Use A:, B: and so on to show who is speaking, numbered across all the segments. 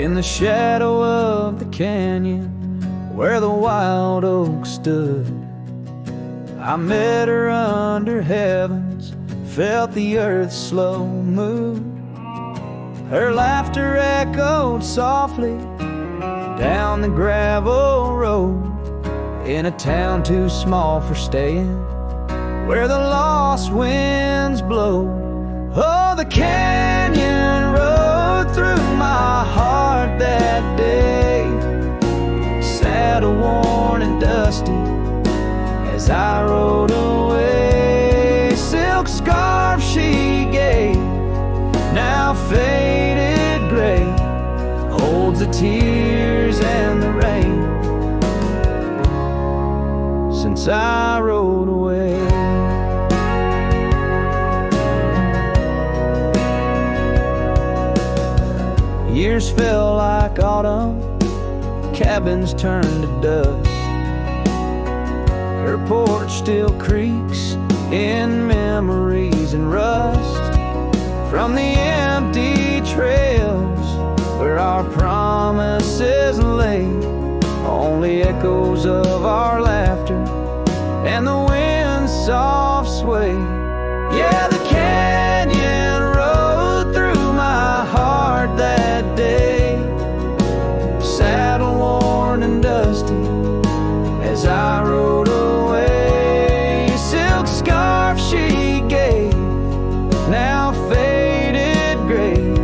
A: In the shadow of the canyon where the wild oak stood, I met her under heavens, felt the earth's slow move. Her laughter echoed softly down the gravel road, in a town too small for staying, where the lost winds blow. Oh, the canyon rode through my heart that day, saddle worn and dusty as I rode away. Silk scarf she gave, now faded gray, holds the tears and the rain since I rode away. Years fell like autumn, cabins turned to dust. Her porch still creaks in memories and rust from the empty trails where our promises lay. Only echoes of our laughter and the wind's soft sway. Yeah, the canyon rode through my heart that day, saddle worn and dusty as I rode away. Silk scarf she gave, now faded gray,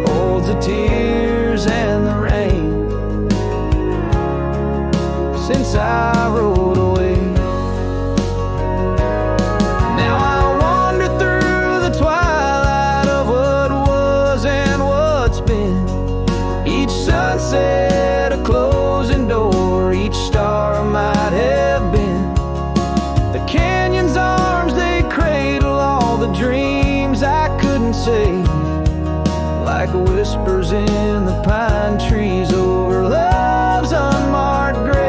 A: holds the tears and the rain since I rode away. Now I wander through the twilight of what was and what's been. Each sunset a closing door, each star might have been. The canyon's arms, they cradle all the dreams I couldn't save, like whispers in the pine trees over love's unmarked grave.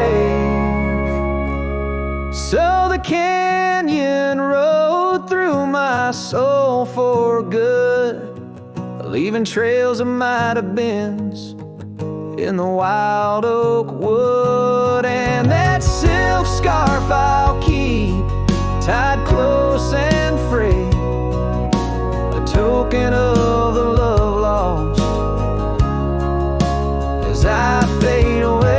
A: So the canyon rode through my soul for good, leaving trails of might have beens in the wild oak wood. And that silk scarf I'll keep tied close and free, a token of the love lost as I fade away.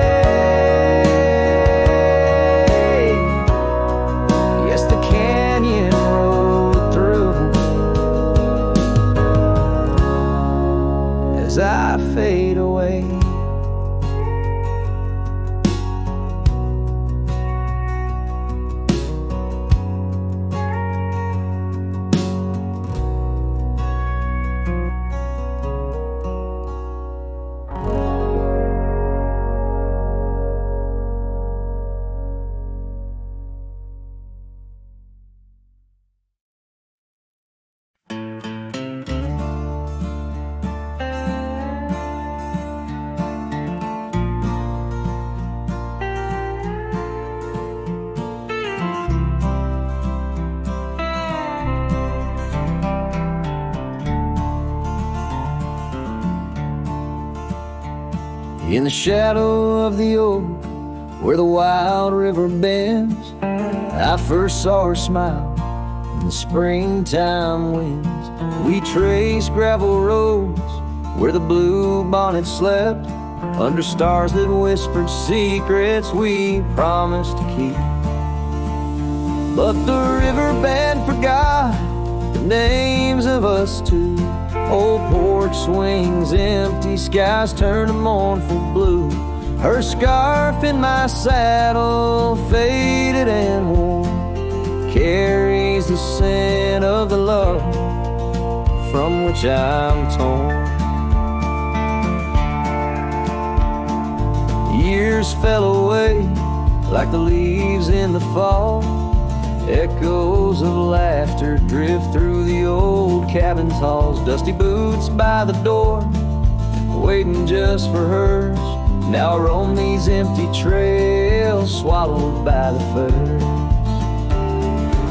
A: Yes, the canyon rode through as I fade away. In the shadow of the oak, where the wild river bends, I first saw her smile in the springtime winds. We traced gravel roads where the blue bonnet slept, under stars that whispered secrets we promised to keep. But the riverbend forgot the names of us two. Old porch swings empty, skies turn to mournful blue. Her scarf in my saddle, faded and worn, carries the scent of the love from which I'm torn. Years fell away like the leaves in the fall. Echoes of laughter drift through the old cabin's halls. Dusty boots by the door, waiting just for hers. Now I roam these empty trails, swallowed by the firs.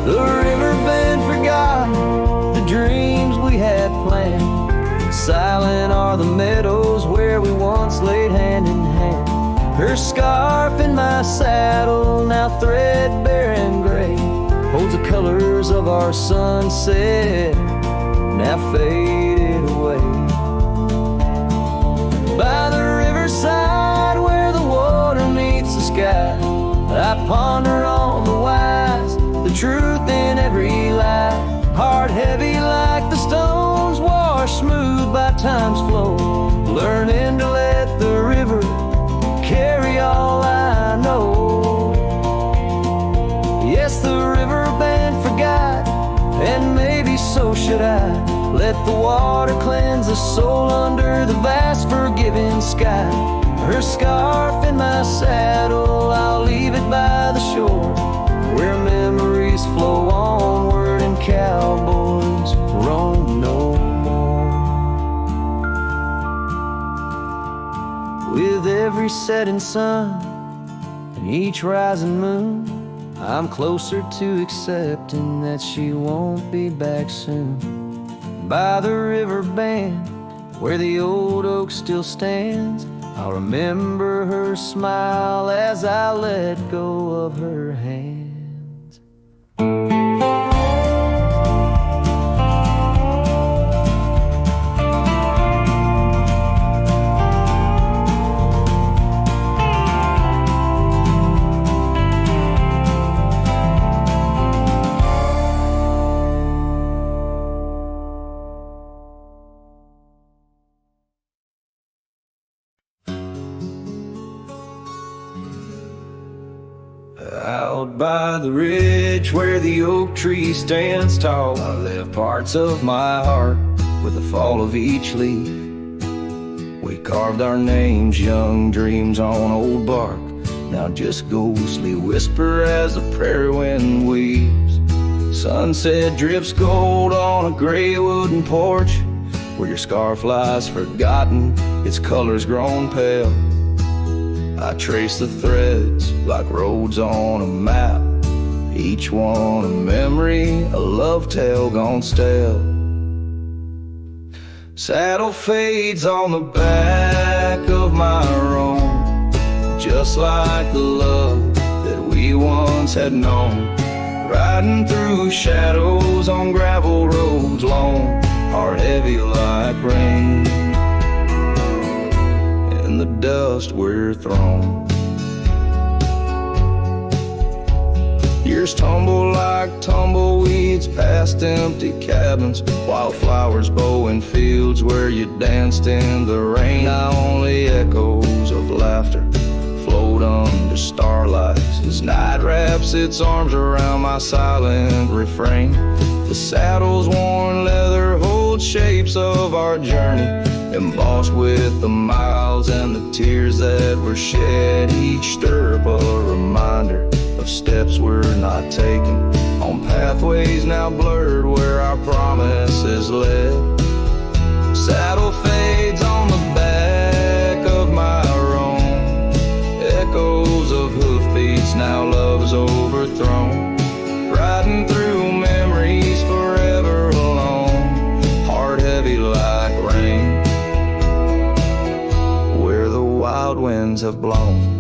A: The riverbend forgot the dreams we had planned. Silent are the meadows where where we once laid hand in hand. Her scarf in my saddle, now threadbare and gray, holds the colors of our sunset, now faded away. By the riverside where the water meets the sky, I ponder on the wise, the truth in every lie. Heart heavy like the stones, washed smooth by time's flow, learning to let the river carry all I know. Yes, the riverbend forgot, and maybe so should I. Let the water cleanse the soul under the vast forgiving sky. Her scarf in my saddle, I'll leave it by the shore, where memories flow onward and cowboys roam no more. With every setting sun and each rising moon, I'm closer to accepting that she won't be back soon. By the riverbend where the old oak still stands, I'll remember her smile as I let go of her hands. Out by the ridge where the oak tree stands tall, I left parts of my heart with the fall of each leaf. We carved our names, young dreams on old bark, now just ghostly whisper as the prairie wind weaves. Sunset drips gold on a gray wooden porch, where your scarf lies forgotten, its colors grown pale. I trace the threads like roads on a map, each one a memory, a love tale gone stale. Saddle fades on the back of my roan, just like the love that we once had known. Riding through shadows on gravel roads long, heart heavy like rain. In the dust we're thrown. Years tumble like tumbleweeds past empty cabins, wildflowers bow in fields where you danced in the rain. Now only echoes of laughter float under starlight as night wraps its arms around my silent refrain. The saddle's worn leather holds shapes of our journey, embossed with the miles and the tears that were shed. Each stirrup a reminder of steps we're not taking, on pathways now blurred where our promises led. Saddle fades on the back of my roan, echoes of hoofbeats, now love's overthrown. Riding through memories forever alone, heart heavy like rain, where the wild winds have blown.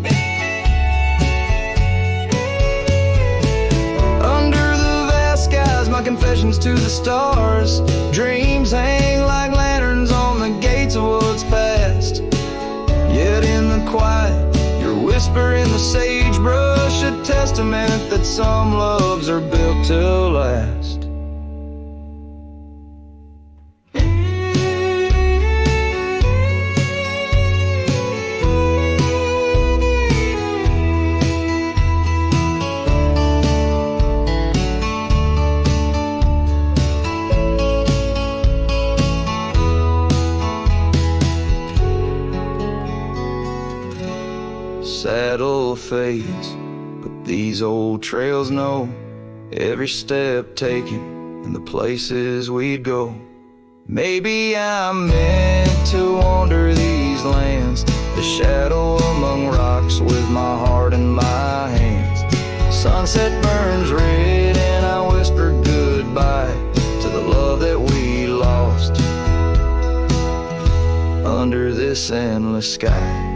A: My confessions to the stars, dreams hang like lanterns on the gates of what's past. Yet in the quiet, your whisper in the sagebrush, a testament that some loves are built to last. Saddle fades, but these old trails know every step taken and the places we'd go. Maybe I'm meant to wander these lands, the shadow among rocks with my heart in my hands. Sunset burns red and I whisper goodbye to the love that we lost under this this endless sky.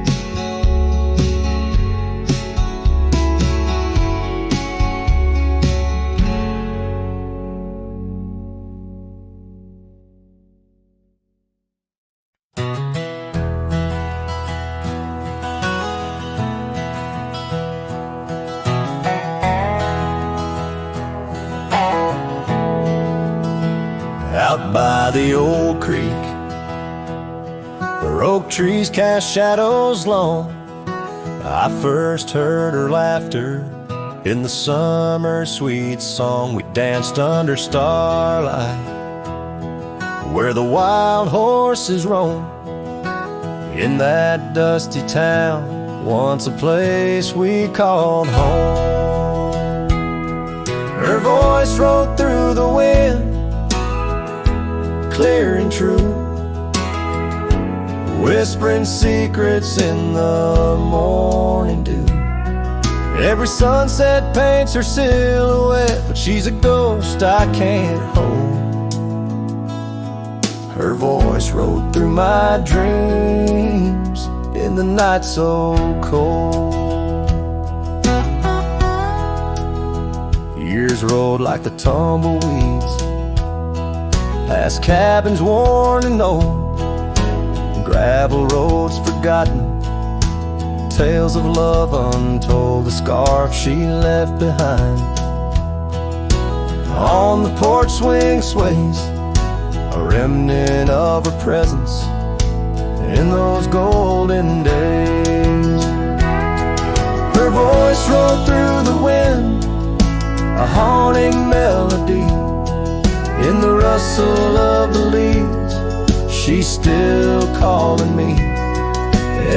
A: Out by the old creek, where oak trees cast shadows long, I first heard her laughter in the summer sweet song. We danced under starlight, where the wild horses roam, in that dusty town, once a place we called home. Her voice rode through the wind, clear and true, whispering secrets in the morning dew. Every sunset paints her silhouette, but she's a ghost I can't hold. Her voice rode through my dreams in the night so cold. Years rolled like the tumbleweeds, past cabins worn and old, gravel roads forgotten, tales of love untold, the scarf she left behind. On the porch swing sways a remnant of her presence in those golden days. Her voice rolled through the wind, a haunting melody. In the rustle of the leaves, she's still calling me.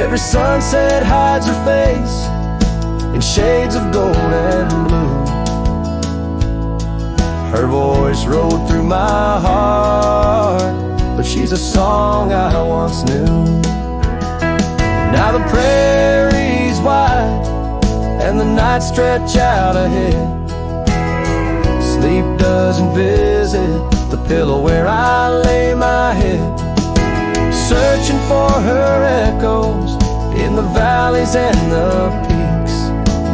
A: Every sunset hides her face in shades of gold and blue. Her voice rode through my heart, but she's a song I once knew. Now the prairie's wide and the nights stretch out ahead. Sleep doesn't visit the pillow where I lay my head, searching for her echoes in the valleys and the peaks.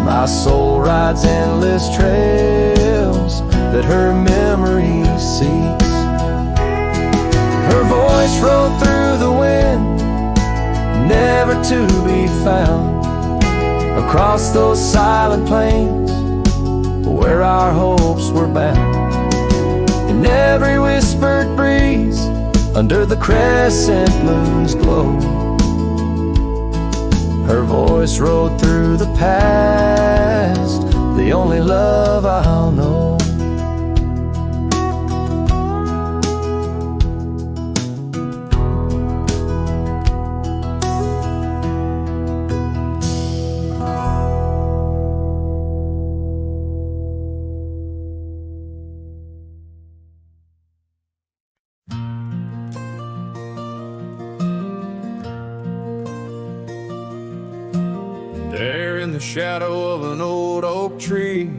A: My soul rides endless trails that her memory seeks. Her voice rode through the wind, never to be found, across those silent plains where our hopes were bound. In every whispered breeze, under the crescent moon's glow, her voice rode through the past, the only love I'll know.
B: There in the shadow of an old oak tree,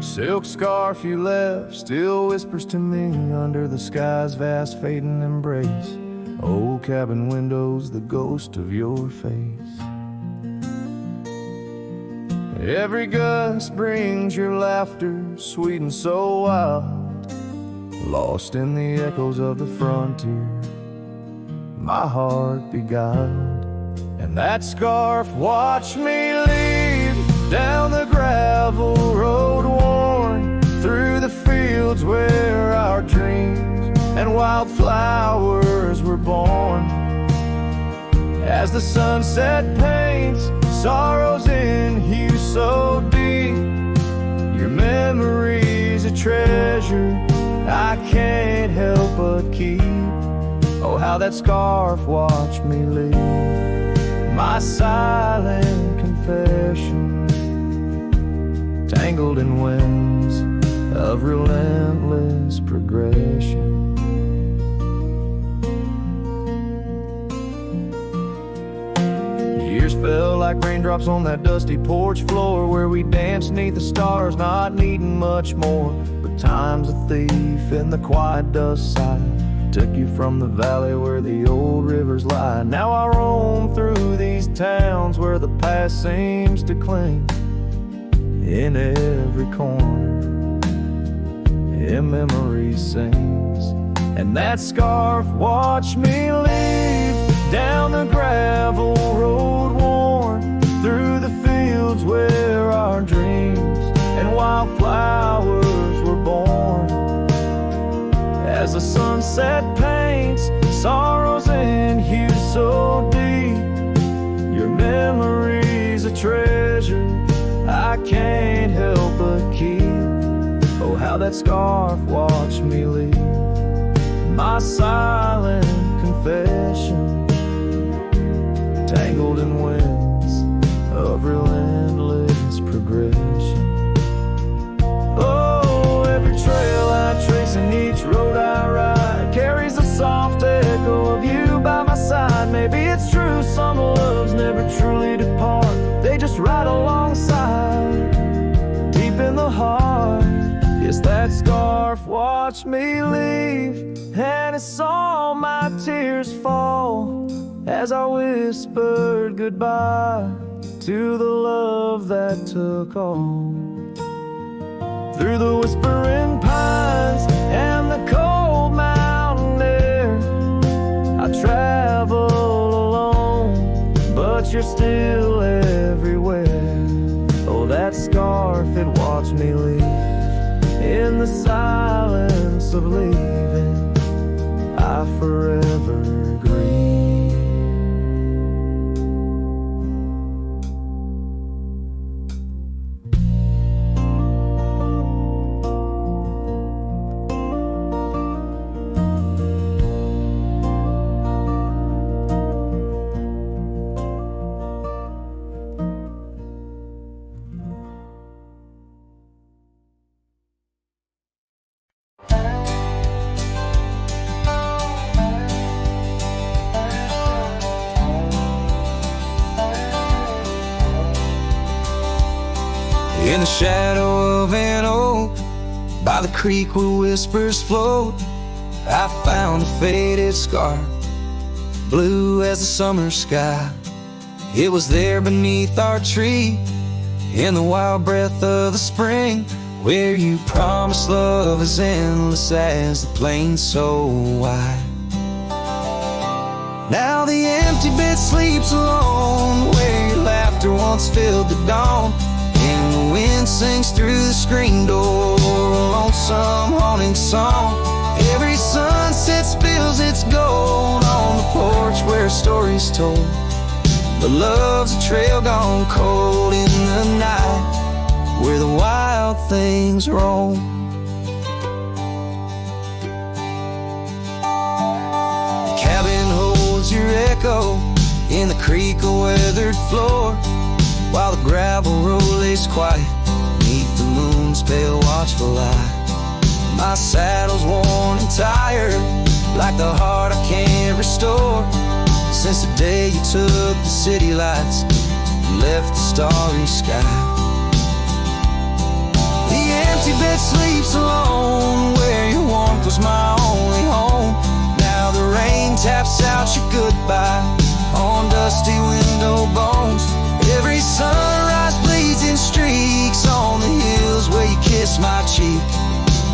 B: silk scarf you left still whispers to me under the sky's vast fading embrace. Old cabin windows, the ghost of your face. Every gust brings your laughter, sweet and so wild, lost in the echoes of the frontier, my heart beguiled. And that scarf watched me leave down the gravel road, worn through the fields where our dreams and wildflowers were born. As the sunset paints sorrows in hue so deep, your memory's a treasure I can't help but keep. Oh, how that scarf watched me leave, my silent confession, tangled in winds of relentless progression. Years fell like raindrops on that dusty porch floor, where we danced neath the stars, not needing much more. But time's a thief in the quiet dust side, took you from the valley where the old rivers lie. Now I roam through these towns where the past seems to cling. In every corner, a memory sings. And that scarf watched me leave down the gravel road worn, through the fields where our dreams and wildflowers were born. As the sunset paints sorrows in hues so deep, your memory's a treasure I can't help but keep. Oh, how that scarf watched me leave, my silent confession, tangled in winds of relentless progression. Oh, every trail I trace and each road I ride carries a soft echo of you by my side. Maybe it's true, some loves never truly depart, they just ride alongside, deep in the heart. Yes, that scarf watched me leave, and it saw my tears fall as I whispered goodbye to the love that took all. Through the whispering pines and the cold mountain air, I travel alone, but you're still everywhere. Oh, that scarf, it watched me leave in the silence of leaving, I forever grieve.
C: In the shadow of an oak, by the creek where whispers float, I found a faded scarf, blue as the summer sky. It was there beneath our tree, in the wild breath of the spring, where you promised love as endless as the plain so wide. Now the empty bed sleeps alone, where your laughter once filled the dawn, and the wind sings through the screen door, a lonesome haunting song. Every sunset spills its gold on the porch where a story's told, but love's a trail gone cold in the night, where the wild things roam. The cabin holds your echo in the creek a weathered floor, while the gravel road lays quiet beneath the moon's pale watchful light. My saddle's worn and tired, like the heart I can't restore, since the day you took the city lights and left the starry sky. The empty bed sleeps alone, where your warmth was my only home. Now the rain taps out your goodbye on dusty window bones. Every sunrise bleeds in streaks on the hills where you kiss my cheek,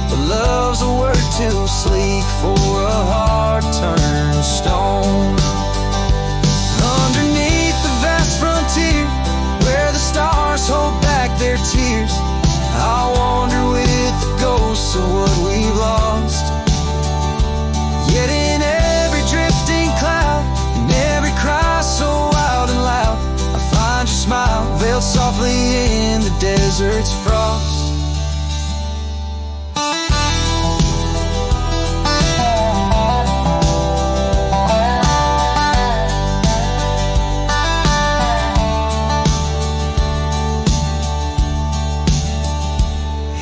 C: but love's a word too sleek for a heart turned stone. Underneath the vast frontier, where the stars hold back their tears, I'll wander with the ghosts of what we've lost. Yet in every drifting cloud, in every cry so wild and loud, I find your smile veiled softly in the desert's frost.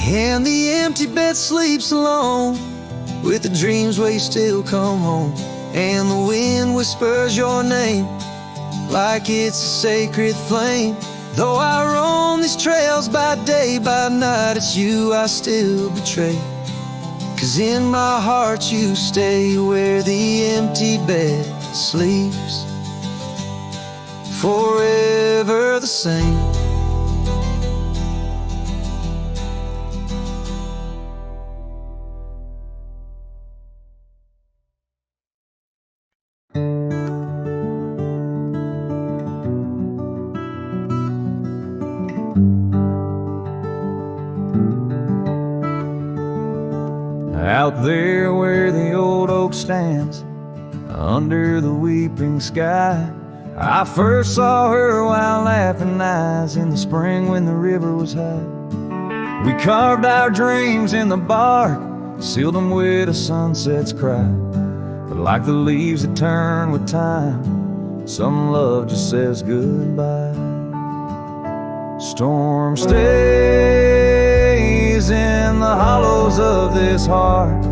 C: And the empty bed sleeps alone, with the dreams where you still come home, and the wind whispers your name like it's a sacred flame. Though I roam these trails by day, by night, it's you I still betray, 'cause 'Cause in my heart you stay where the empty bed sleeps, forever the same.
A: Out there where the old oak stands, under the weeping sky, I first saw her while laughing eyes in the spring when the river was high. We carved our dreams in the bark, sealed them with a sunset's cry. But like the leaves that turn with time, some love just says goodbye. Storm stays in the hollows of this heart.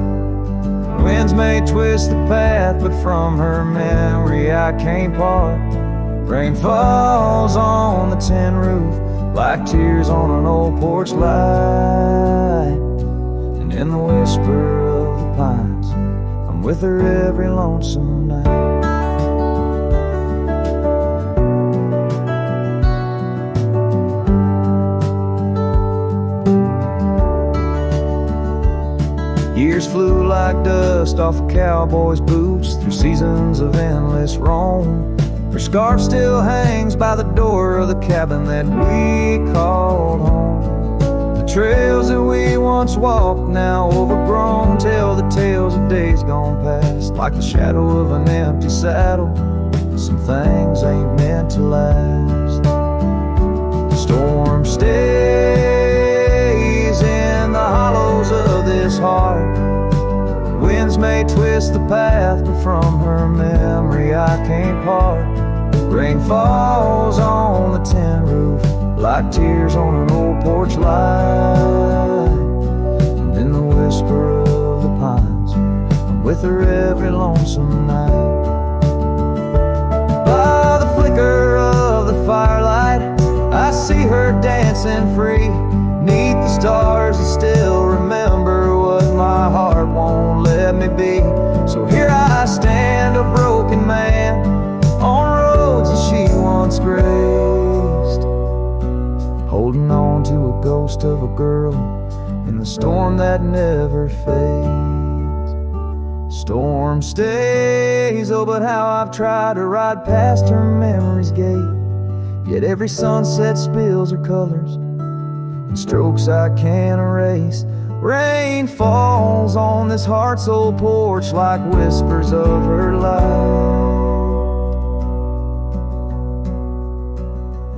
A: Winds may twist the path, but from her memory I can't part. Rain falls on the tin roof like tears on an old porch light. And in the whisper of the pines, I'm with her every lonesome night. Years flew like dust off a cowboy's boots through seasons of endless roam. Her scarf still hangs by the door of the cabin that we called home. The trails that we once walked, now overgrown, tell the tales of days gone past. Like the shadow of an empty saddle, some things ain't meant to last. The storm stays in the hollows of this heart. Winds may twist the path, but from her memory I can't part. Rain falls on the tin roof like tears on an old porch light. And in the whisper of the pines, I'm with her every lonesome night. By the flicker of the firelight, I see her dancing free. 'Neath the stars I still remember what my heart won't let me be. So here I stand, a broken man, on roads that she once graced, holding on to a ghost of a girl in the storm that never fades. Storm stays, oh but how I've tried to ride past her memory's gate. Yet every sunset spills her colors in strokes I can't erase. Rain falls on this heart's old porch like whispers of her life.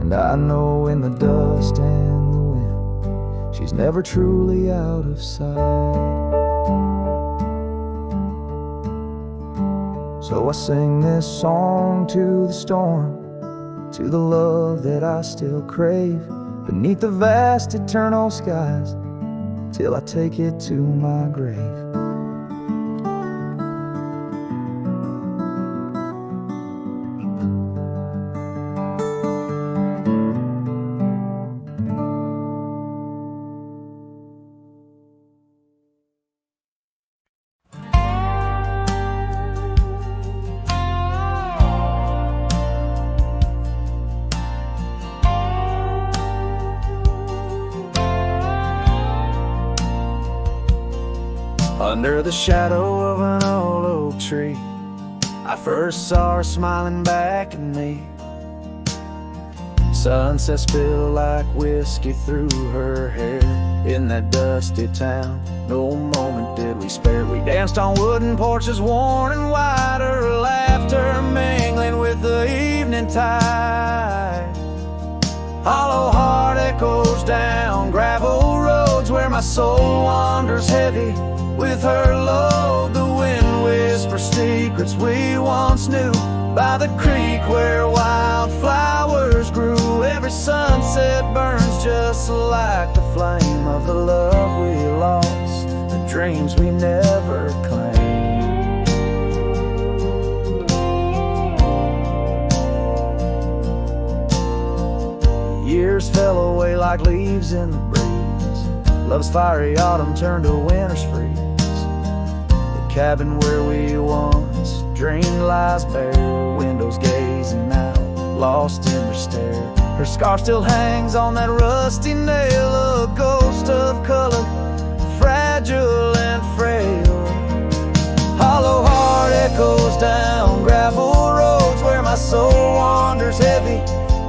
A: And I know in the dust and the wind, she's never truly out of sight. So I sing this song to the storm, to the love that I still crave, beneath the vast eternal skies, till I take it to my grave.
C: Under the shadow of an old oak tree, I first saw her smiling back at me. Sunset spilled like whiskey through her hair. In that dusty town, no moment did we spare. We danced on wooden porches worn and wide, her laughter mingling with the evening tide. Hollow heart echoes down gravel roads where my soul wanders heavy with her load. The wind whispers secrets we once knew by the creek where wildflowers grew. Every sunset burns just like the flame of the love we lost, the dreams we never claimed. Years fell away like leaves in the breeze. Love's fiery autumn turned to winter's freeze.
B: cabin where we once dreamed lies bare, windows gazing out, lost in their stare. Her scarf still hangs on that rusty nail, a ghost of color, fragile and frail. Hollow heart echoes down gravel roads where my soul wanders heavy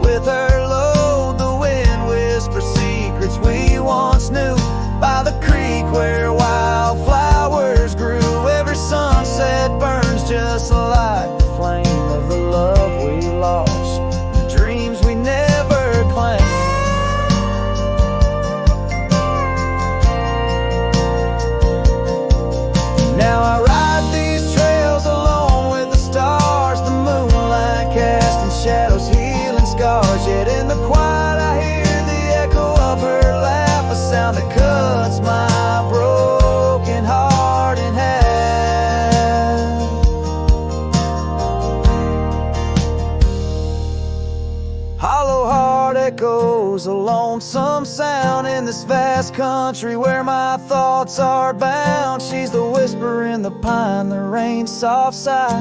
B: with her load. The wind whispers secrets we once knew by the creek where wildflowers grew. Every sunset burns just like the flame of the love we lost, the dreams we never claimed. Now I ride these trails alone with the stars, the moonlight casting shadows, healing scars. Yet in the quiet I hear the echo of her laugh, a sound that cuts my broken heart in half. Hollow heart echoes a lonesome sound in this vast country where my thoughts are bound. She's the whisper in the pine, the rain's soft sigh,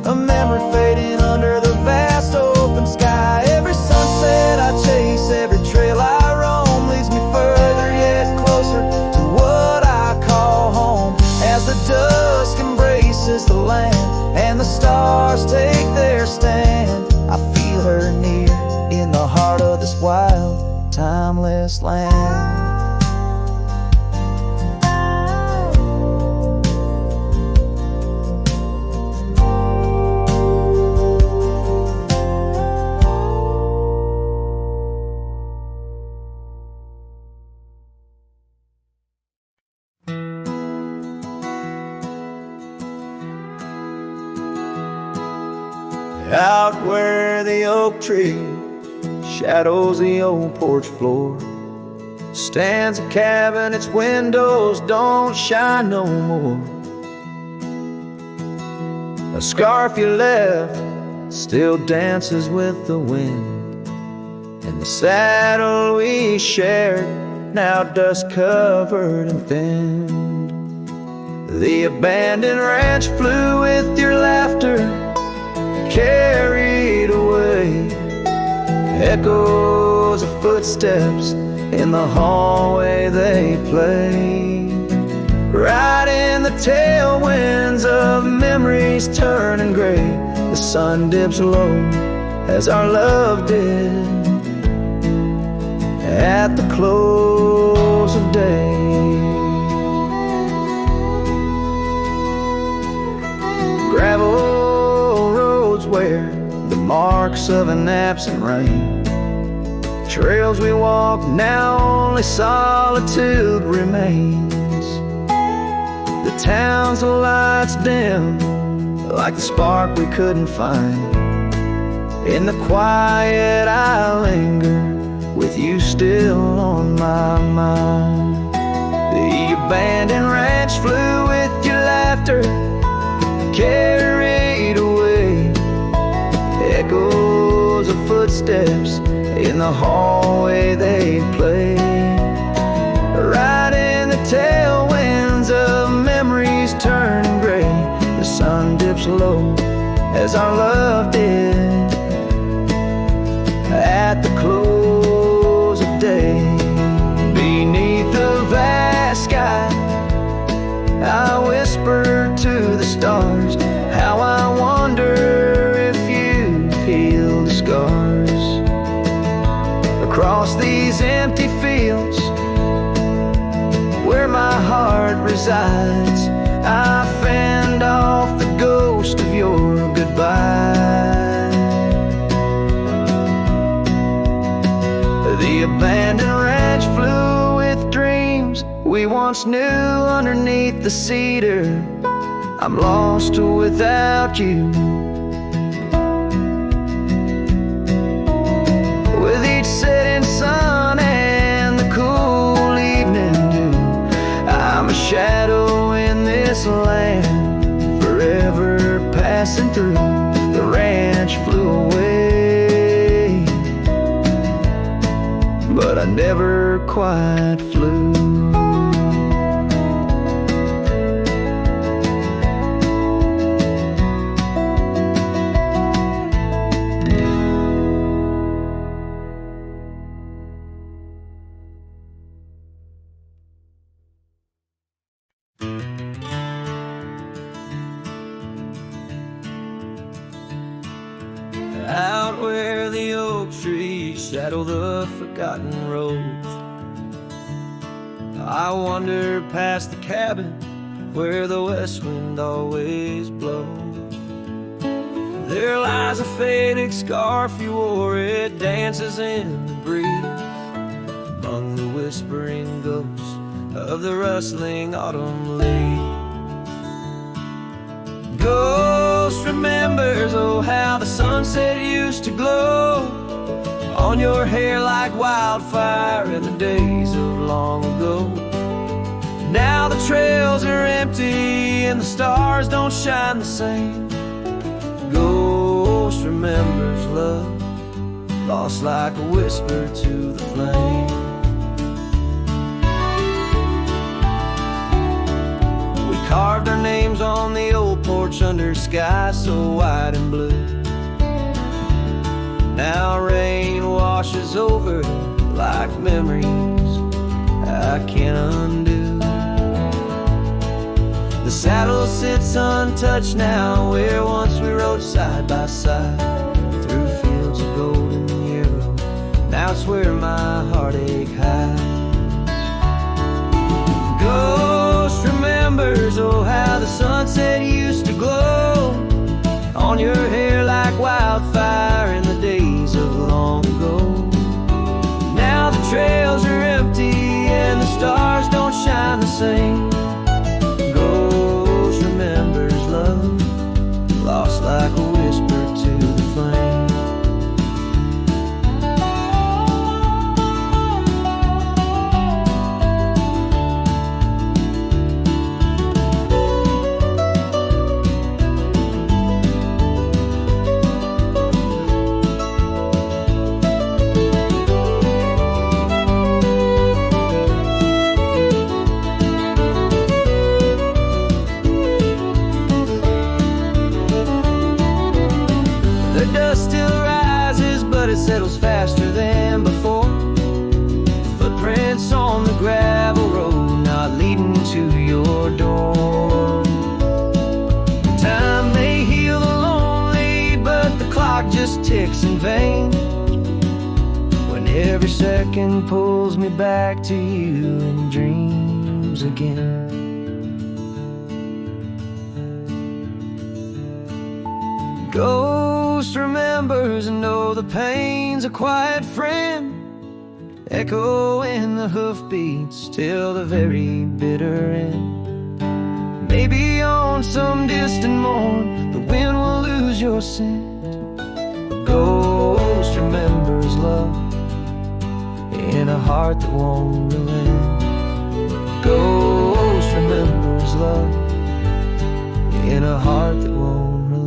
B: a memory fading under the vast open sky. Every sunset I chase, every trail I roam leads me further yet closer to what I call home. As the dusk embraces the land and the stars take their stand, I feel her near in the heart of this wild, timeless land. Out where the oak tree shadows the old porch floor stands a cabin, its windows don't shine no more. A scarf you left still dances with the wind, and the saddle we shared now dust covered and thinned. The abandoned ranch flew with your laughter, carried away. Echoes of footsteps in the hallway they play. Right in the tailwinds of memories turning gray, the sun dips low as our love did at the close of day. Gravel roads where the marks of an absent rain, trails we walk now only solitude remains. The town's lights dim like the spark we couldn't find. In the quiet I linger with you still on my mind. The abandoned ranch flew with your laughter, carried away. Echoes of footsteps in the hallway they play. Right in the tailwinds of memories turning gray, the sun dips low as our love did at the close of day. Beneath the vast sky I whisper to the stars how I wonder if you've healed the scars. Across these empty fields where my heart resides, I fend off the ghost of your goodbye. The abandoned ranch flew with dreams we once knew underneath the cedar. I'm lost without you. With each setting sun and the cool evening dew, I'm a shadow in this land, forever passing through. The ranch flew away, but I never quite flew.
C: shadow the forgotten roads. I wander past the cabin where the west wind always blows. There lies a faded scarf you wore, it dances in the breeze among the whispering ghosts of the rustling autumn leaves. Ghost remembers, oh how the sunset used to glow on your hair like wildfire in the days of long ago. Now the trails are empty and the stars don't shine the same. Ghost remembers love, lost like a whisper to the flame. We carved our names on the old porch under a sky so white and blue. Now rain washes over like memories I can't undo. The saddle sits untouched now where once we rode side by side through fields of golden yarrow. Now it's where my heartache hides. Ghost remembers, oh how the sunset used to glow on your hair like wildfire in the days of long ago. Now the trails are empty and the stars don't shine the same. Ghost remembers love, lost like a whisper to the flame. Settles faster than before. Footprints on the gravel road, not leading to your door. Time may heal the lonely, but the clock just ticks in vain. When every second pulls me back to you in dreams again. Ghost remembers, and oh, the pain's a quiet friend, echo in the hoofbeats till the very bitter end. Maybe on some distant morn the wind will lose your scent. A ghost remembers love in a heart that won't relent. Ghost remembers love in a heart that won't relent.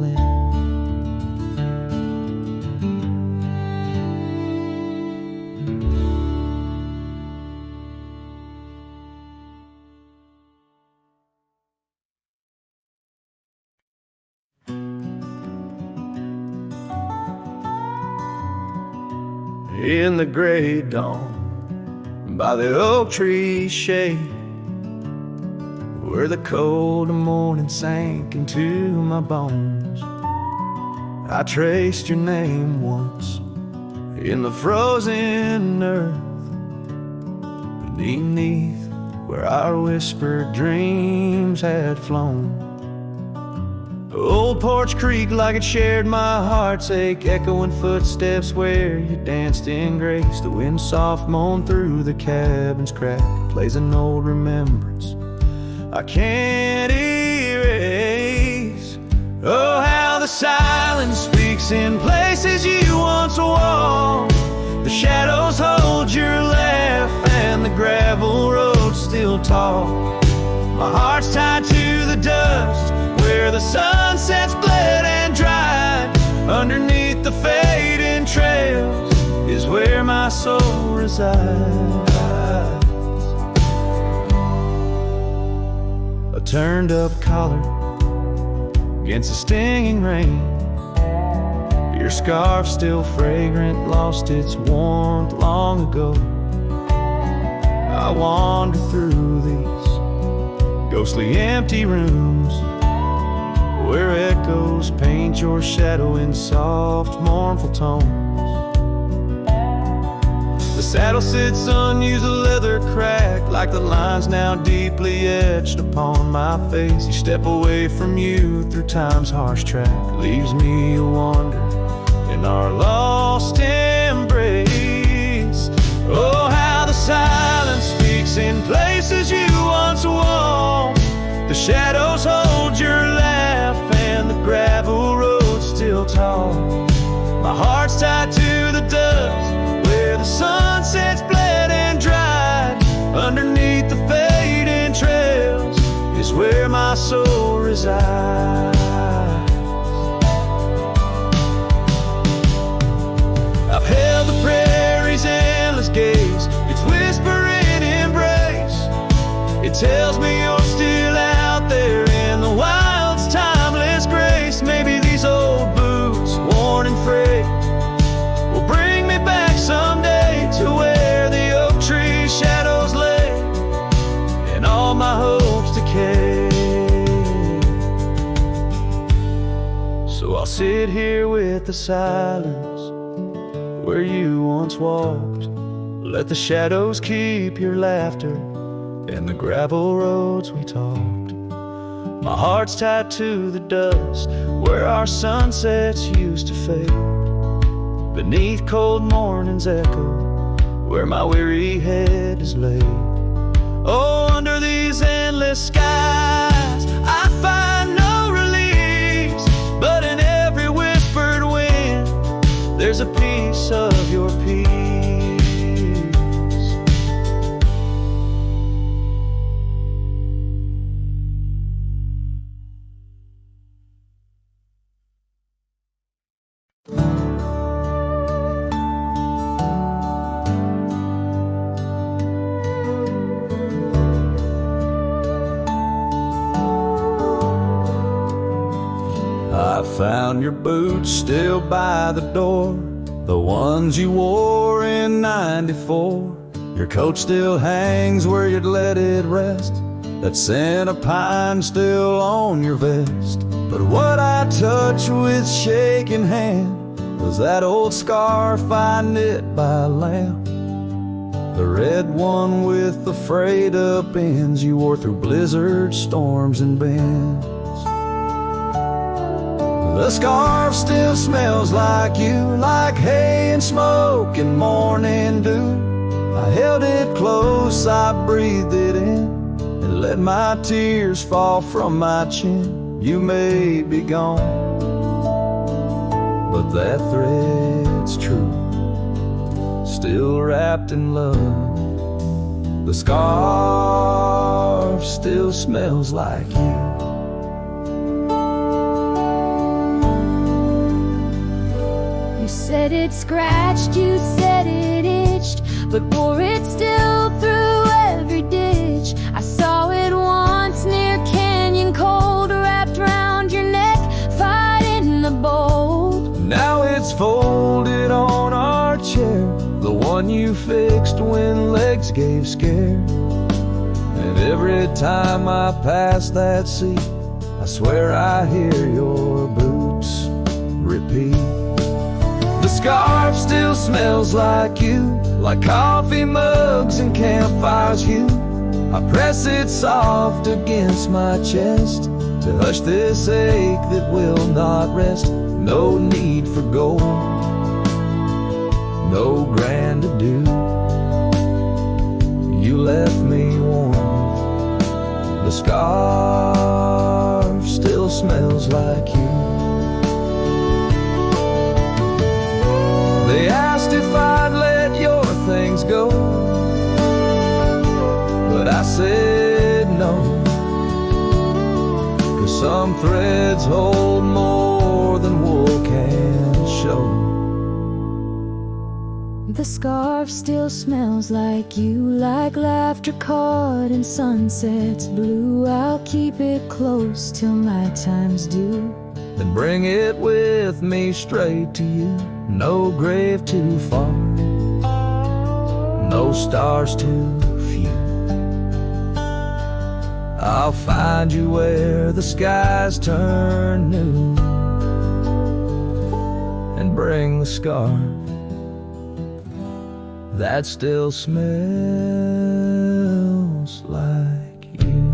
C: In the gray dawn, by the oak tree shade, where the cold morning sank into my bones, I traced your name once in the frozen earth, beneath where our whispered dreams had flown. Old Porch Creek like it shared my heart's ache, echoing footsteps where you danced in grace. The wind soft moaned through the cabin's crack, plays an old remembrance I can't erase. Oh, how the silence speaks in places you once walked. The shadows hold your laugh and the gravel road still talk. My heart's tied to the dust where the sunsets bled and dried. Underneath the fading trails is where my soul resides. A turned up collar against the stinging rain, your scarf still fragrant, lost its warmth long ago. I wander through these ghostly empty rooms where echoes paint your shadow in soft, mournful tones.
B: saddle sits unused, a leather crack, like the lines now deeply etched upon my face. You step away from you through time's harsh track, leaves me a wander in our lost embrace. Oh, how the silence speaks in places you once walked. The shadows hold your laugh and the gravel road still tall. My heart's tied to the dust where the sunsets bled and dried. Underneath the fading trails is where my soul resides. I've held the prairie's endless gaze, its whispering embrace. It tells me you're still out there in the wild's timeless grace. Maybe these old boots, worn and frayed, will bring me back someday to where the oak tree shadows lay and all my hopes decay. So I'll sit here with the silence where you once walked. Let the shadows keep your laughter and the gravel roads we talked. My heart's tied to the dust where our sunsets used to fade. Beneath cold morning's echo where my weary head is laid. Oh, under these endless skies I find no release, but in every whispered wind there's a piece of your peace. I found your boots still by the door, the ones you wore in '94. Your coat still hangs where you'd let it rest, that scent of pine still on your vest. But what I touched with shaking hand was that old scarf I knit by a lamp, the red one with the frayed up ends you wore through blizzards, storms, and bends. The scarf still smells like you, like hay and smoke and morning dew. I held it close, I breathed it in, and let my tears fall from my chin. You may be gone, but that thread's true, still wrapped in love. The scarf still smells like you.
D: You said it scratched, you said it itched, but wore it still through every ditch. I saw it once near Canyon Cold, wrapped round your neck, fighting the bold.
A: Now it's folded on our chair, the one you fixed when legs gave scare. And every time I pass that seat, I swear I hear your boots repeat. The scarf still smells like you, like coffee mugs and campfires hue. I press it soft against my chest to hush this ache that will not rest. No need for gold, no grand ado. You left me warm, the scarf still smells like you. They asked if I'd let your things go, but I said no, 'cause some threads hold more than wool can show.
D: The scarf still smells like you, like laughter caught in sunset's blue. I'll keep it close till my time's due,
A: Then bring it with me straight to you. No grave too far, no stars too few. I'll find you where the skies turn new, and bring the scarf that still smells like you.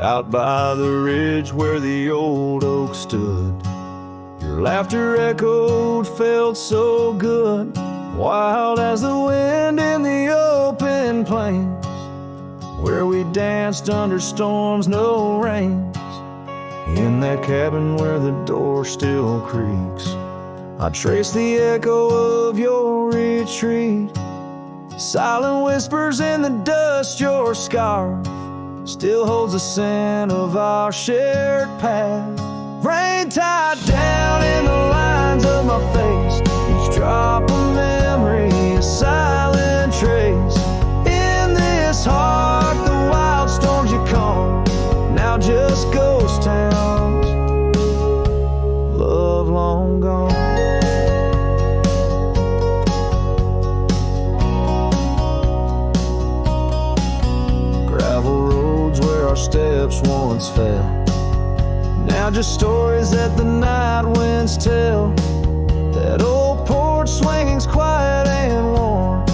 B: Out by the ridge where the old oak stood, your laughter echoed, felt so good. Wild as the wind in the open plains, where we danced under storms, no rains. In that cabin where the door still creaks, I trace the echo of your retreat. Silent whispers in the dust, your scarf still holds the scent of our shared past. Rain tied down in the lines of my face, each drop of memory, a silent trace. In this heart, the wild storms you calm, now just ghost towns, love long gone. Gravel roads where our steps once fell, now just stories that the night winds tell. That old porch swinging's quiet and warm,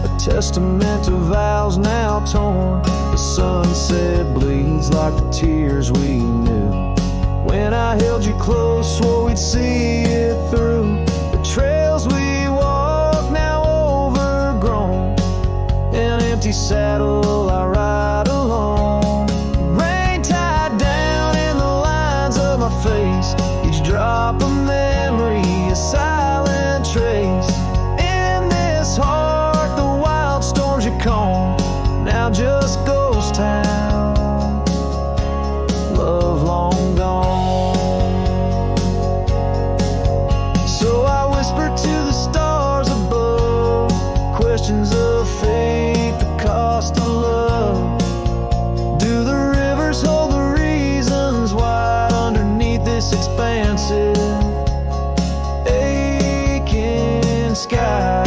B: a testament to vows now torn. The sunset bleeds like the tears we knew. When I held you close, swore we'd see it through. The trails we walk now overgrown, an empty saddle I ride alone. Rain tied down in the lines of my face, each drop of memory, a silent trace. In this heart, the wild storms you calm, now just ghost towns, love long gone. So I whisper to the stars above, questions of fate, the cost of love. Do the rivers hold the reasons why underneath this expansive, aching sky?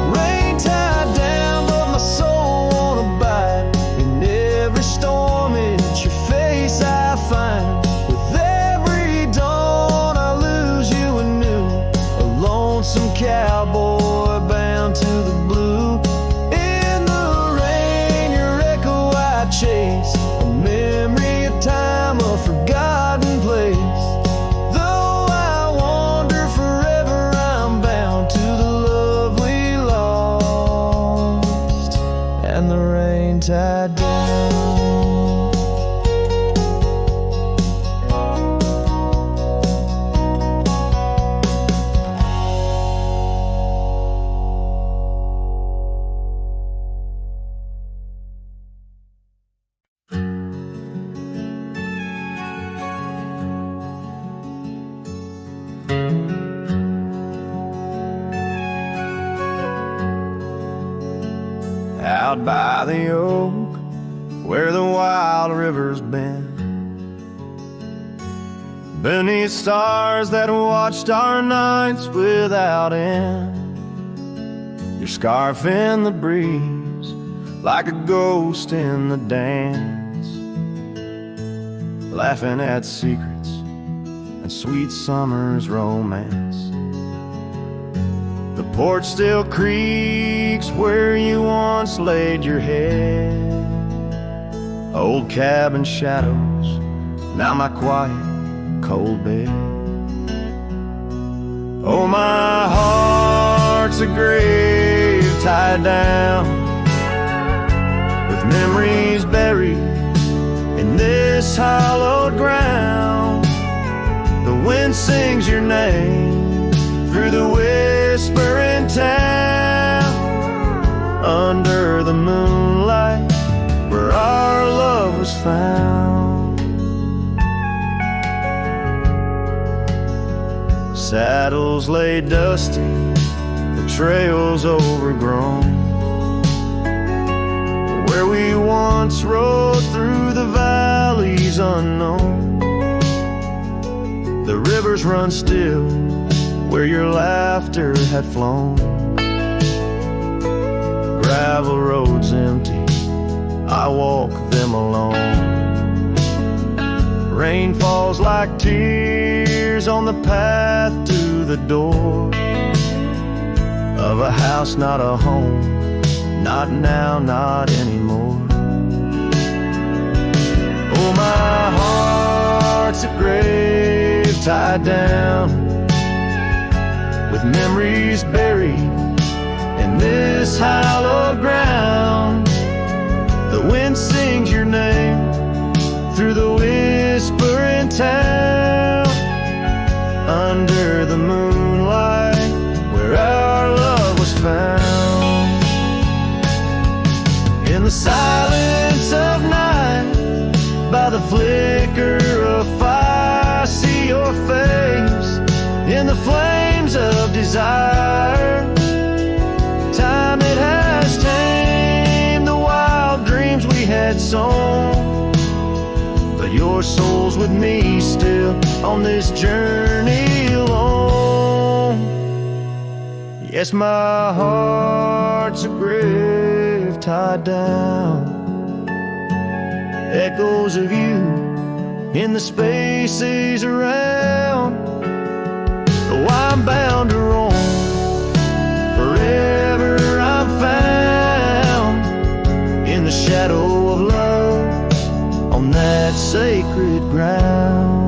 B: Rain tied down, but my soul won't abide. In every storm, it's your face I find. With every dawn, I lose you anew. A lonesome cowboy bound to the blue. In the rain, your echo I chase, a memory of time, a forgotten place. Though I wander forever, I'm bound to the love we lost, and the rain tied down. Out by the oak, where the wild river's been, beneath stars that watched our nights without end. Your scarf in the breeze, like a ghost in the dance, laughing at secrets and sweet summer's romance. The porch still creaks where you once laid your head. Old cabin shadows, now my quiet, cold bed. Oh, my heart's a grave tied down, with memories buried in this hallowed ground. The wind sings your name through the whisper whisper in town, under the moonlight, where our love was found. Saddles lay dusty, the trails overgrown, where we once rode through the valleys unknown. The rivers run still, where your laughter had flown. Gravel roads empty, I walk them alone. Rain falls like tears on the path to the door of a house, not a home, not now, not anymore. Oh, my heart's a grave tied down, with memories buried in this hallowed ground. The wind sings your name through the whisper in town, under the moonlight, where our love was found. In the silence of night, by the flicker of fire, I see your face in the flames of desire. Time, it has tamed the wild dreams we had sown, but your soul's with me still on this journey alone. Yes, my heart's a grave tied down, echoes of you in the spaces around. Oh, I'm bound to roam, forever I'm found in the shadow of love on that sacred ground.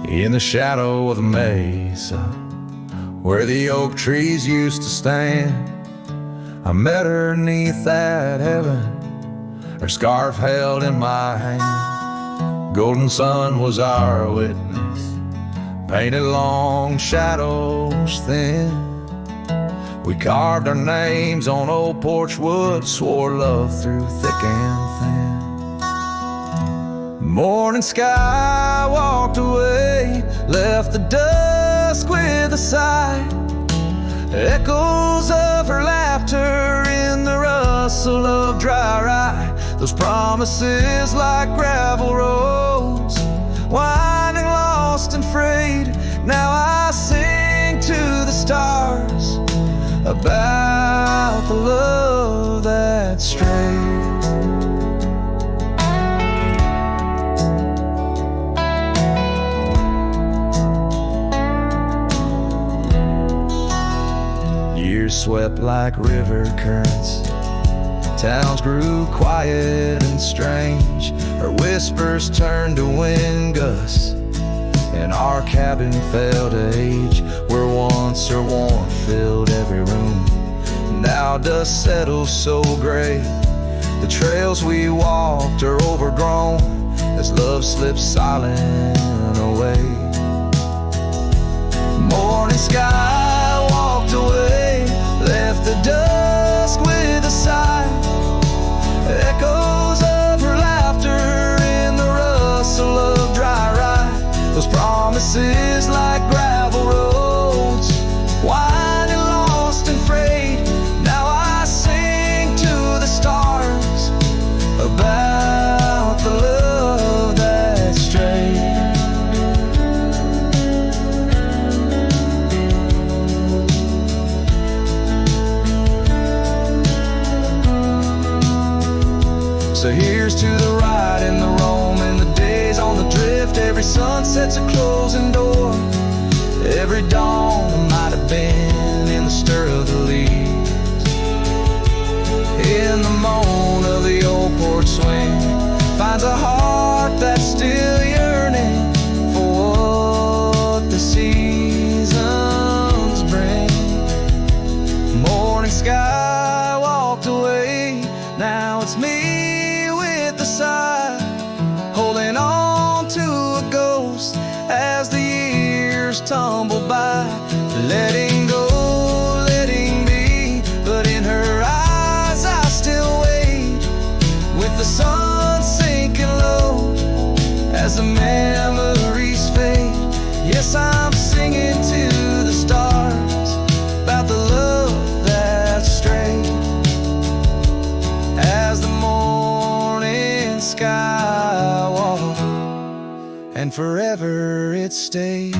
E: In the shadow of the mesa, where the oak trees used to stand, I met her 'neath that heaven, her scarf held in my hand. Golden sun was our witness, painted long shadows thin. We carved our names on old porch wood, swore love through thick and thin. Morning sky walked away, left the dusk with a sigh. Echoes of her laughter in the rustle of dry rye. Those promises like gravel roads, winding lost and frayed. Now I sing to the stars about the love that strayed. Years swept like river currents, towns grew quiet and strange. Her whispers turned to wind gusts, and our cabin fell to age. Where once her warmth filled every room, now dust settles so gray. The trails we walked are overgrown as love slips silent away. Morning sky walked away, left the dusk with a sigh. Echoes of her laughter in the rustle of dry rye. Those promises like gravel roads, winding lost and frayed. Now I sing to the stars about the love that strayed. So here's to the ride and the roam and the days on the drift. Every sunset's a closing door, every dawn might have been in the storm.
C: stir of the leaves. In the moan of the old porch swing finds a heart that's still yearning for what the seasons bring. Morning sky walked away, now it's me with the sigh, holding on to a ghost as the years tumble by. Letting go, letting be, but in her eyes I still wait, with the sun sinking low as the memories fade. Yes, I'm singing to the stars about the love that strayed, as the morning sky walked and forever it stayed.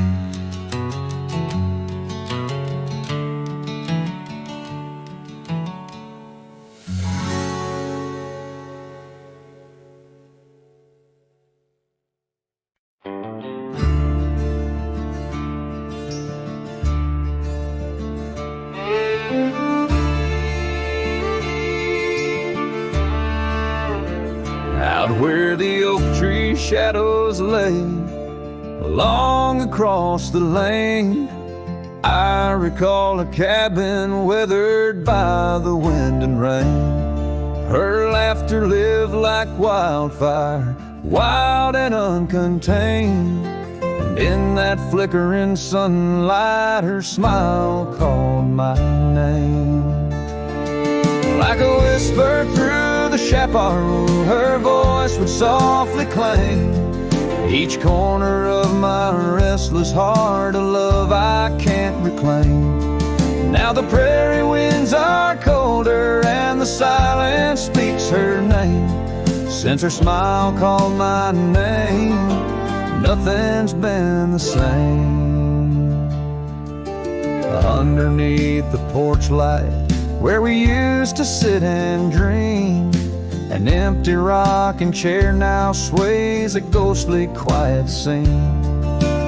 A: Out where the oak tree shadows lay, along across the lane, I recall a cabin weathered by the wind and rain. Her laughter lived like wildfire, wild and uncontained, and in that flickering sunlight her smile called my name. Like a whisper through the chaparral, her voice would softly claim each corner of my restless heart, a love I can't reclaim. Now the prairie winds are colder and the silence speaks her name. Since her smile called my name, nothing's been the same. Underneath the porch light where we used to sit and dream, an empty rocking chair now sways a ghostly quiet scene.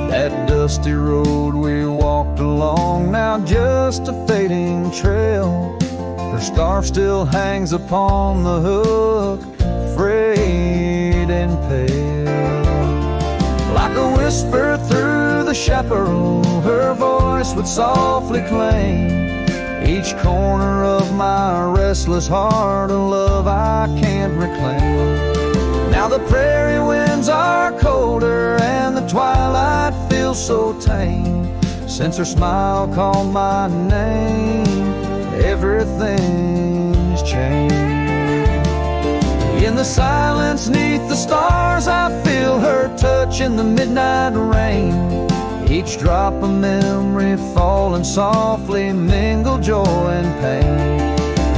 A: That dusty road we walked along, now just a fading trail. Her scarf still hangs upon the hook, frayed and pale. Like a whisper through the chaparral, her voice would softly claim each corner of my restless heart, a love I can't reclaim. Now the prairie winds are colder and the twilight feels so tame. Since her smile called my name, everything's changed. In the silence neath the stars I feel her touch in the midnight rain. Each drop of memory falling softly mingle joy and pain.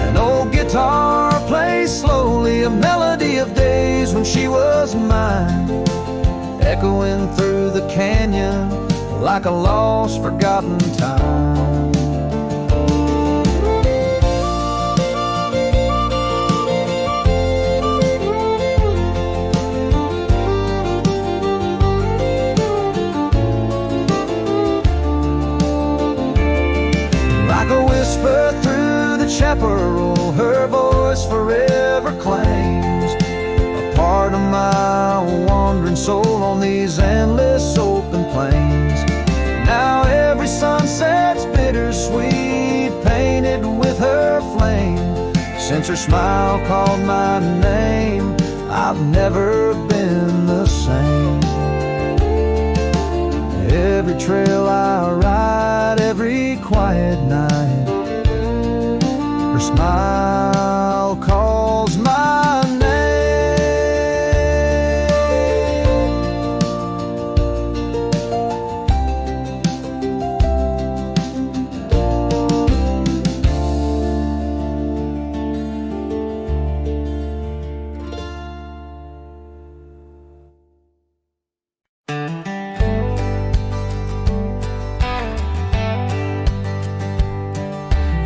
A: An old guitar plays slowly a melody of days when she was mine, echoing through the canyon like a lost forgotten time. Like a whisper through the chaparral, her voice forever claims a part of my wandering soul on these endless open plains. Now every sunset's bittersweet, painted with her flame. Since her smile called my name, I've never been the same. Every trail I ride, every quiet night, her smile calls my name.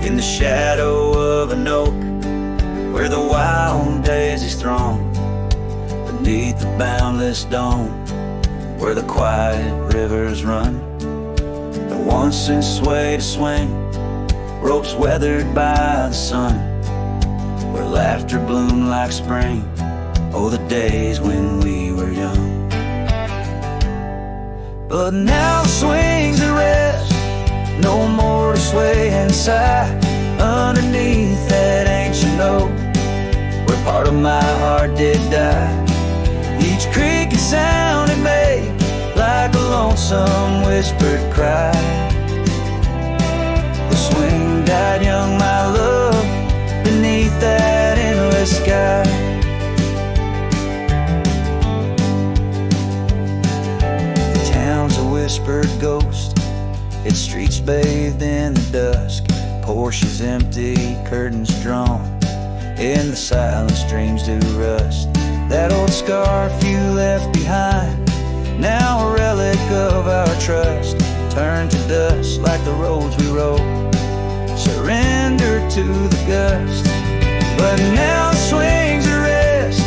C: In the shadow of an oak, where the wild daisies throng, beneath the boundless dome, where the quiet rivers run, that once in sway to swing, ropes weathered by the sun, where laughter bloomed like spring. Oh, the days when we were young. But now the swings at rest, no more to sway and sigh underneath that ancient oak, where part of my heart did die. Each creaking sound it made like a lonesome whispered cry. The swing died young, my love, beneath that endless sky. The town's a whispered ghost, its streets bathed in the dusk, Porsches empty, curtains drawn, in the silence dreams do rust. That old scarf you left behind, now a relic of our trust, turned to dust like the roads we rode, surrendered to the gust. But now the swings at rest,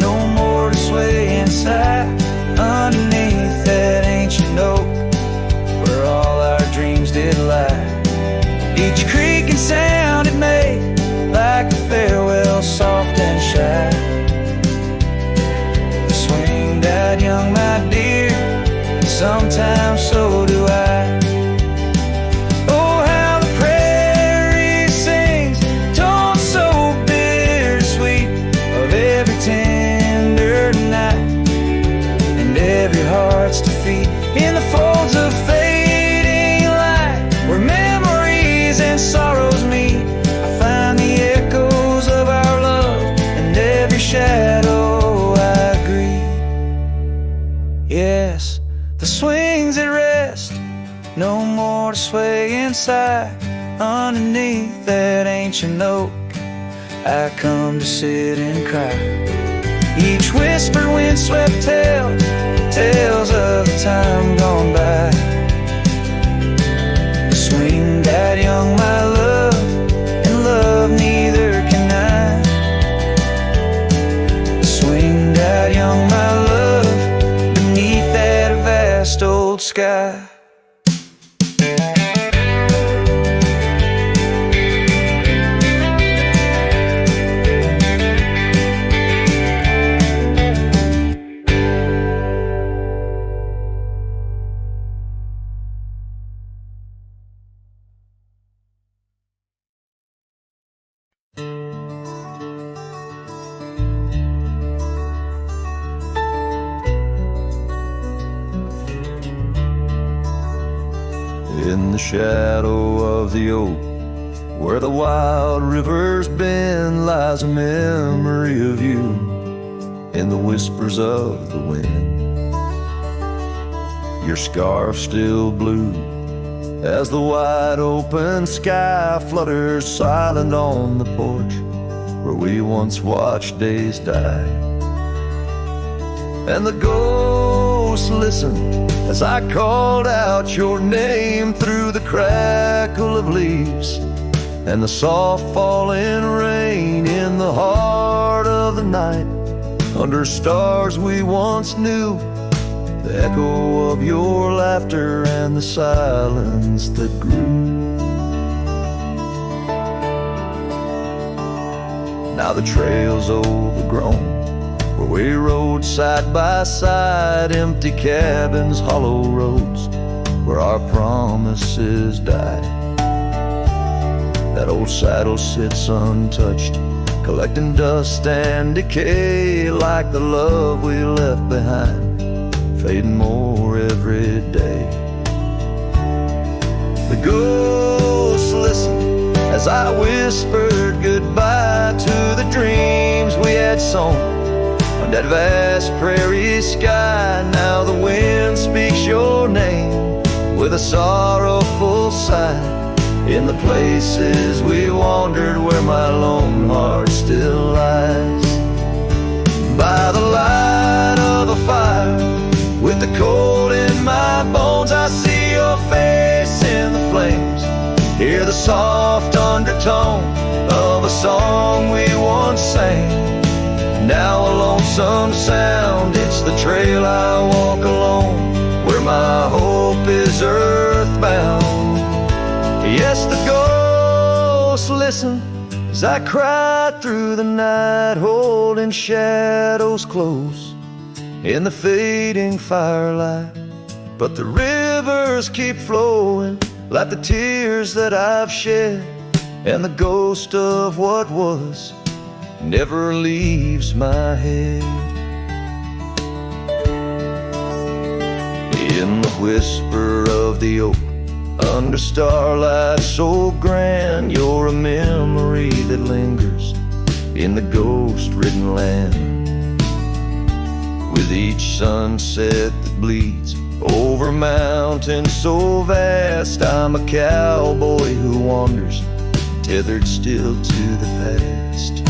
C: no more to sway inside underneath that ancient oak, where all our dreams did lie. Each creaking sound it made like a farewell, soft and shy. The swing died young, my dear, sometimes so do I. Oh, how the prairie sings, tones so bittersweet, of every tender night and every heart's defeat, in the folds of fading light, where memories and sorrows meet. I find the echoes of our love and every shadow I greet. Yes, the swings at rest, no more to sway inside underneath that ancient oak. I come to sit and cry. Each whisper windswept tale, tales of the time gone by. The swing died young, my love, and love neither can I. The swing died young, my love, beneath that vast old sky.
A: In the shadow of the oak, where the wild rivers bend, lies a memory of you in the whispers of the wind. Your scarf still blue as the wide open sky flutters silent on the porch where we once watched days die. And the ghosts listened as I called out your name through the crackle of leaves and the soft falling rain. In the heart of the night, under stars we once knew, the echo of your laughter and the silence that grew. Now the trail's overgrown, where we rode side by side, empty cabins, hollow roads, where our promises died. That old saddle sits untouched, collecting dust and decay, like the love we left behind, fading more every day. The ghosts listened as I whispered goodbye to the dreams we had sown on that vast prairie sky. Now the wind speaks your name with a sorrowful sigh, in the places we wandered where my lone heart still lies. By the light of a fire, with the cold in my bones, I see your face in the flames, hear the soft undertone of a song we once sang. Now a lonesome sound, it's the trail I walk alone, where my hope is earthbound. Yes, the
C: listen as I cried through the night, holding shadows close in the fading firelight. But the rivers keep flowing like the tears that I've shed, and the ghost of what was never leaves my head. In the whisper of the oak, under starlight so grand, you're a memory that lingers in the ghost-ridden land. With each sunset that bleeds over mountains so vast, I'm a cowboy who wanders, tethered still to the past.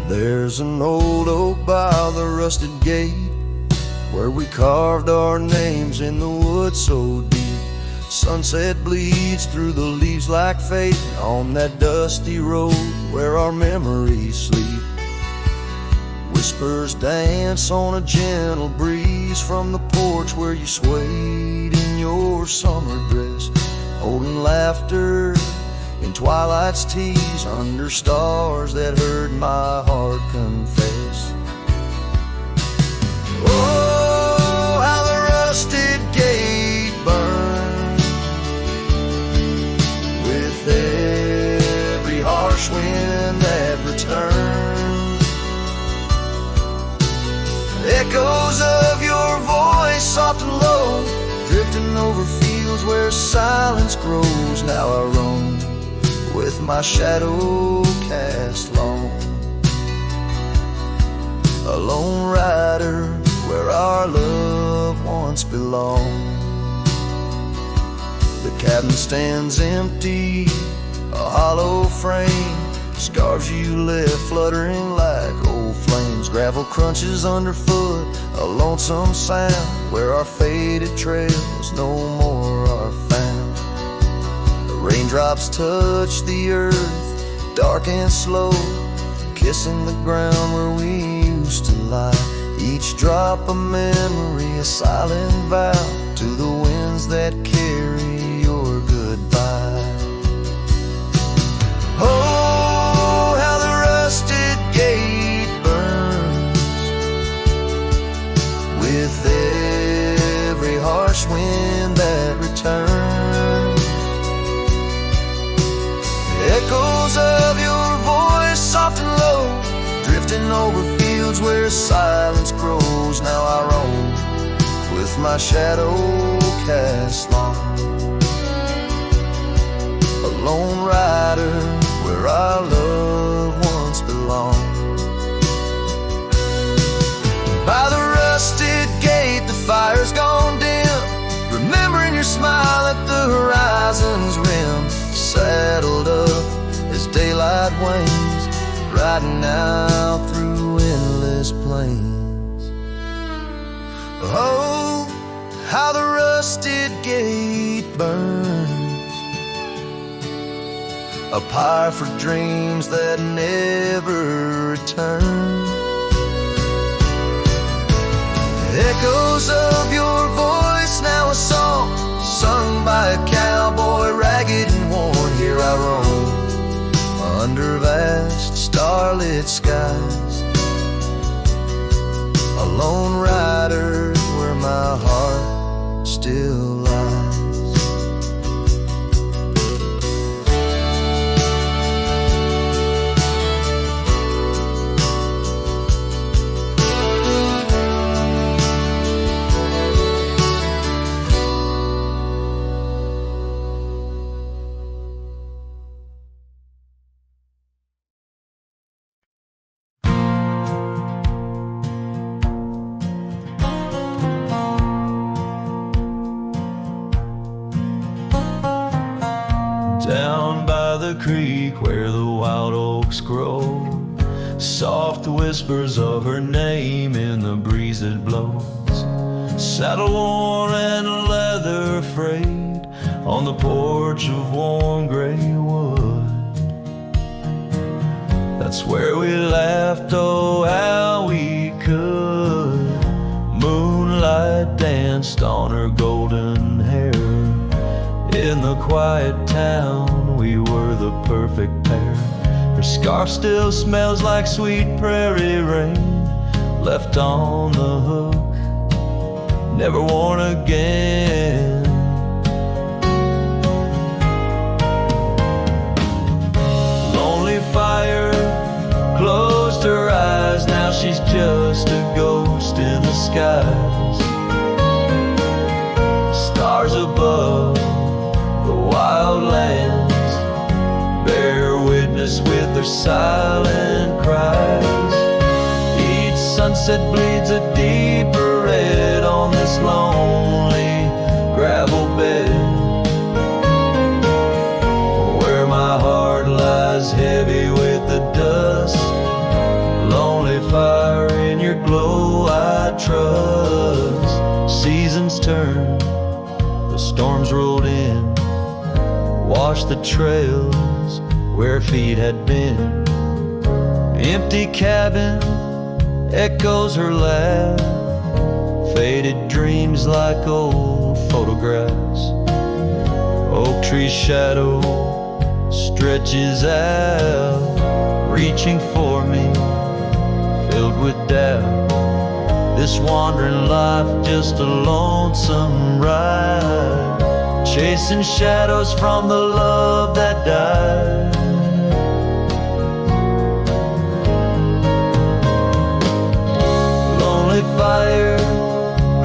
C: There's an old oak by the rusted gate where we carved our names in the wood so deep. Sunset bleeds through the leaves like fate on that dusty road where our memories sleep. Whispers dance on a gentle breeze from the porch where you swayed in your summer dress, holding laughter in twilight's tease under stars that heard my heart confess. Oh, how the rusted gate burned with every harsh wind that returned. Echoes of your voice, soft and low, drifting over fields where silence grows. Now I roam with my shadow cast long, a lone rider where our love once belonged. The cabin stands empty, a hollow frame, scars you left fluttering like old flames. Gravel crunches underfoot, a lonesome sound where our faded trails no more are found. Raindrops touch the earth, dark and slow, kissing the ground where we used to lie. Each drop a memory, a silent vow to the winds that carry your goodbye. Oh, how the rusted gate burns with every harsh wind that returns. Echoes of your voice, soft and low, drifting over fields where silence grows. Now I roam with my shadow cast long, a lone rider where our love once belonged. By the rusted gate, the fire's gone dim, remembering your smile at the horizon's rim. Saddled up as daylight wanes, riding out through endless plains. Oh, how the rusted gate burns, a pyre for dreams that never return. Echoes of your voice, now a song sung by a cowboy, ragged and worn. Here I roam under vast starlit skies, a lone rider where my heart still lies. Down by the creek where the wild oaks grow,
F: soft whispers of her name in the breeze that blows. Saddle worn and leather frayed on the porch of warm gray wood. That's where we laughed, oh how we could. Moonlight danced on her golden hair. In the quiet town, we were the perfect pair. Her scarf still smells like sweet prairie rain, left on the hook, never worn again. Lonely fire closed her eyes, now she's just a ghost in the skies. Stars above the wild lands bear witness with their silent cries. Each sunset bleeds a deeper red on this lonely gravel bed, where my heart lies heavy with the dust. Lonely fire, in your glow I trust. Seasons turn, the storms rolled in, washed the trails where feet had been. Empty cabin echoes her laugh, faded dreams like old photographs. Oak tree shadow stretches out, reaching for me, filled with doubt. This wandering life just a lonesome ride, chasing shadows from the love that died. Lonely fire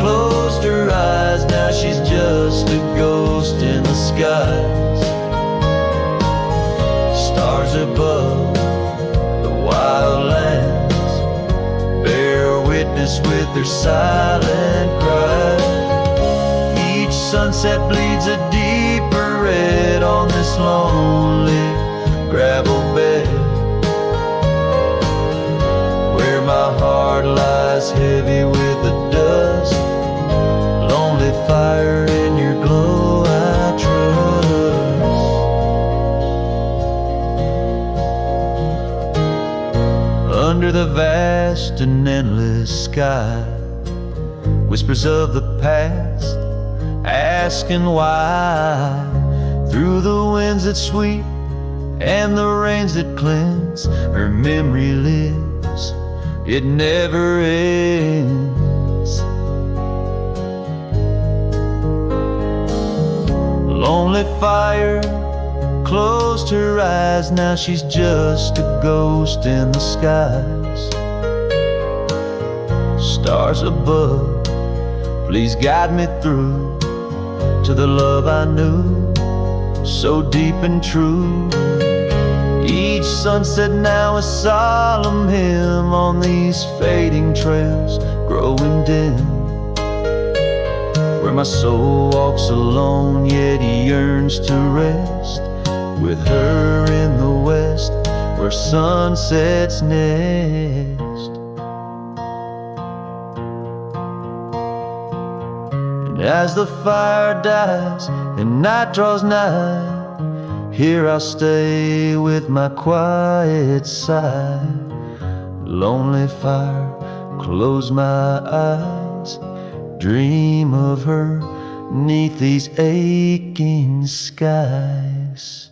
F: closed her eyes, now she's just a ghost in the skies. Stars above the wild lands bear witness with their silent cries. Each sunset bleeds a deeper red on this lonely gravel bed, where my heart lies heavy with the dust. Lonely fire, in your glow I trust. Under the vast and endless sky, whispers of the past asking why. Through the winds that sweep and the rains that cleanse, her memory lives, it never ends. Lonely fire closed her eyes, now she's just a ghost in the skies. Stars above, please guide me through to the love I knew, so deep and true. Each sunset now a solemn hymn on these fading trails growing dim, where my soul walks alone yet yearns to rest with her in the west, where sunsets nest. As the fire dies and night draws nigh, here I'll stay with my quiet sigh. Lonely fire, close my eyes, dream of her 'neath these aching skies.